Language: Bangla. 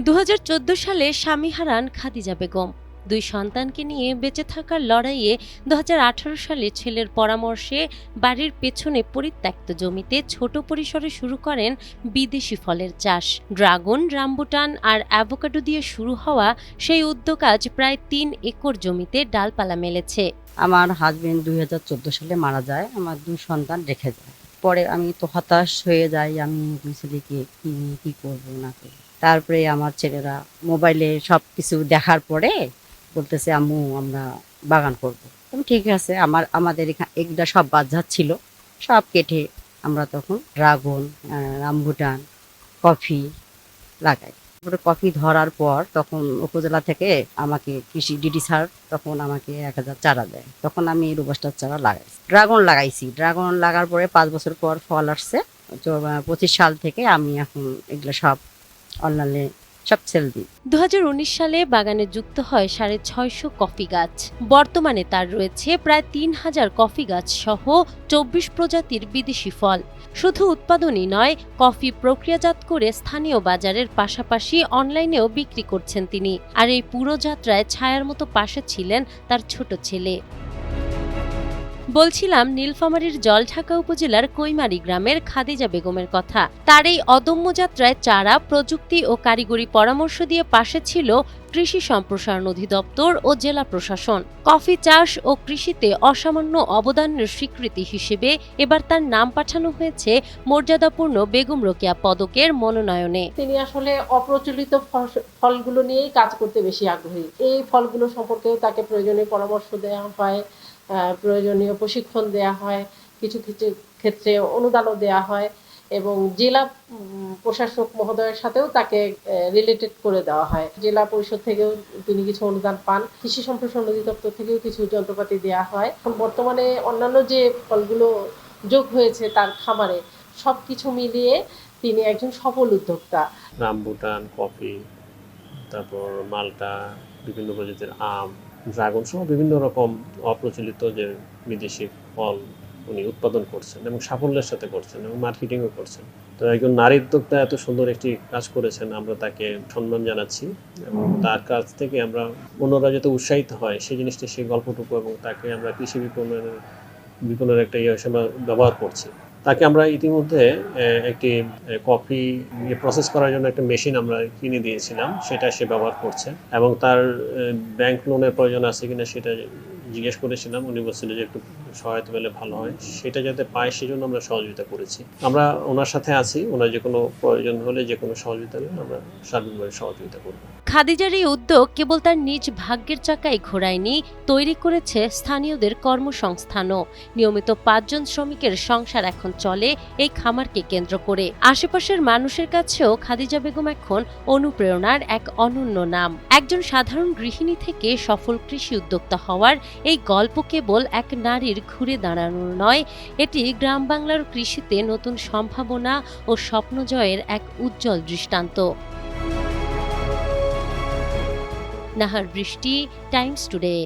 2014 সালে স্বামী হারান খাদিজা বেগম। দুই সন্তানকে নিয়ে বেঁচে থাকার লড়াইয়ে 2018 সালে ছেলের পরামর্শে বাড়ির পেছনে পরিত্যক্ত জমিতে ছোট পরিসরে শুরু করেন বিদেশি ফলের চাষ। ড্রাগন, রামবুটান আর অ্যাভোকাডো দিয়ে শুরু হওয়া সেই উদ্যোগ আজ প্রায় 3 একর জমিতে ডালপালা মেলেছে। আমার হাজবেন্ড 2014 সালে মারা যায়। আমার 2 সন্তান রেখে যায়। পরে আমি তো হতাশ হয়ে যাই। আমি ছেলেকে কি করবো না করবো। তারপরে আমার ছেলেরা মোবাইলে সবকিছু দেখার পরে বলতেছে, আম্মু আমরা বাগান করব। ঠিক আছে, আমাদের এগুলা সব বাজার ছিল, সব কেটে আমরা তখন ড্রাগন, রামবুটান, কফি লাগাই। তারপরে কফি ধরার পর তখন উপজেলা থেকে আমাকে কৃষি ডিডি স্যার তখন আমাকে 1000 চারা দেয়। তখন আমি রোবাস্টার চারা লাগাইছি, ড্রাগন লাগার পরে 5 বছর পর ফল আসছে। 25 সাল থেকে আমি এখন এগুলো সব অনলাইনে সব সেল দিই। 2019 সালে বাগানে যুক্ত হয় 650 কফি গাছ। বর্তমানে তার রয়েছে প্রায় 3000 কফি গাছ সহ 24 প্রজাতির বিদেশি ফল। শুধু উৎপাদনই নয়, কফি প্রক্রিয়াজাত করে স্থানীয় বাজারের পাশাপাশি অনলাইনেও বিক্রি করছেন তিনি। আর এই পুরো যাত্রায় ছায়ার মতো পাশে ছিলেন তার ছোট ছেলে। বলছিলাম নীলফামারীর জলঢাকা উপজেলার কৈমারী গ্রামের খাদিজা বেগমের কথা। তার এই অদম্য যাত্রায় চারা, প্রযুক্তি ও কারিগরি পরামর্শ দিয়ে পাশে ছিল কৃষি সম্প্রসারণ অধিদপ্তর ও জেলা প্রশাসন। কফি চাষ ও কৃষিতে অসামান্য অবদানের স্বীকৃতি হিসেবে এবার তার নাম পাঠানো হয়েছে মর্যাদাপূর্ণ বেগম রোকেয়া পদকের মনোনয়নে। তিনি আসলে অপ্রচলিত ফলগুলো নিয়েই কাজ করতে বেশি আগ্রহী। এই ফলগুলো সম্পর্কেও তাকে প্রয়োজনীয় পরামর্শ দেওয়া হয়, প্রয়োজনীয় প্রশিক্ষণ দেওয়া হয়, কিছু কিছু ক্ষেত্রে অনুদানও দেওয়া হয় এবং জেলা প্রশাসক মহোদয়ের সাথেও তাকে রিলেটেড করে দেওয়া হয়। জেলা পরিষদ থেকেও তিনি কিছু অনুদান পান, কৃষি সম্প্রসারণ অধিদপ্তর থেকেও কিছু যন্ত্রপাতি দেওয়া হয়। বর্তমানে অন্যান্য যে ফলগুলো যোগ হয়েছে তার খামারে, সব কিছু মিলিয়ে তিনি একজন সফল উদ্যোক্তা। রামবুটান, কফি, তারপর মাল্টা, বিভিন্ন প্রজাতির আম, ড্রাগন সহ বিভিন্ন রকম অপ্রচলিত যে বিদেশি ফল উনি উৎপাদন করছেন এবং সাফল্যের সাথে করছেন এবং মার্কেটিংও করছেন। তো একজন নারী উদ্যোক্তা এত সুন্দর একটি কাজ করেছেন, আমরা তাকে সম্মান জানাচ্ছি এবং তার কাছ থেকে আমরা অন্যরা যাতে উৎসাহিত হয় সেই জিনিসটা, সেই গল্পটুকু এবং তাকে আমরা কৃষি বিপণনের একটা হিসেবে ব্যবহার করছি। তাকে আমরা ইতিমধ্যে একটি কফি প্রসেস করার জন্য একটা মেশিন আমরা কিনে দিয়েছিলাম, সেটা সে ব্যবহার করছে এবং তার ব্যাংক লোনের প্রয়োজন আছে কিনা সেটা জিজ্ঞেস করেছিলাম। উনি বলছিল যে একটু সহায়তা পেলে ভালো হয়, সেটা যাতে পায় সেজন্য আমরা সহযোগিতা করেছি। আমরা ওনার সাথে আছি, ওনার যে কোনো প্রয়োজন হলে, যে কোনো সহযোগিতা হলে আমরা সার্বিকভাবে সহযোগিতা করব। খাদিজার এই উদ্যোগ কেবল তার নিজ ভাগ্যের চাকাই ঘোরায়নি, তৈরি করেছে স্থানীয়দের কর্মসংস্থানও। নিয়মিত 5 জন শ্রমিকের সংসার এখন চলে এই খামারকে কেন্দ্র করে। আশেপাশের মানুষের কাছেও খাদিজা বেগম এখন অনুপ্রেরণার এক অনন্য নাম। একজন সাধারণ গৃহিণী থেকে সফল কৃষি উদ্যোক্তা হওয়ার এই গল্প কেবল এক নারীর ঘুরে দাঁড়ানোর নয়, এটি গ্রাম বাংলার কৃষিতে নতুন সম্ভাবনা ও স্বপ্ন জয়ের এক উজ্জ্বল দৃষ্টান্ত। নাহার বৃষ্টি, টাইমস টুডে।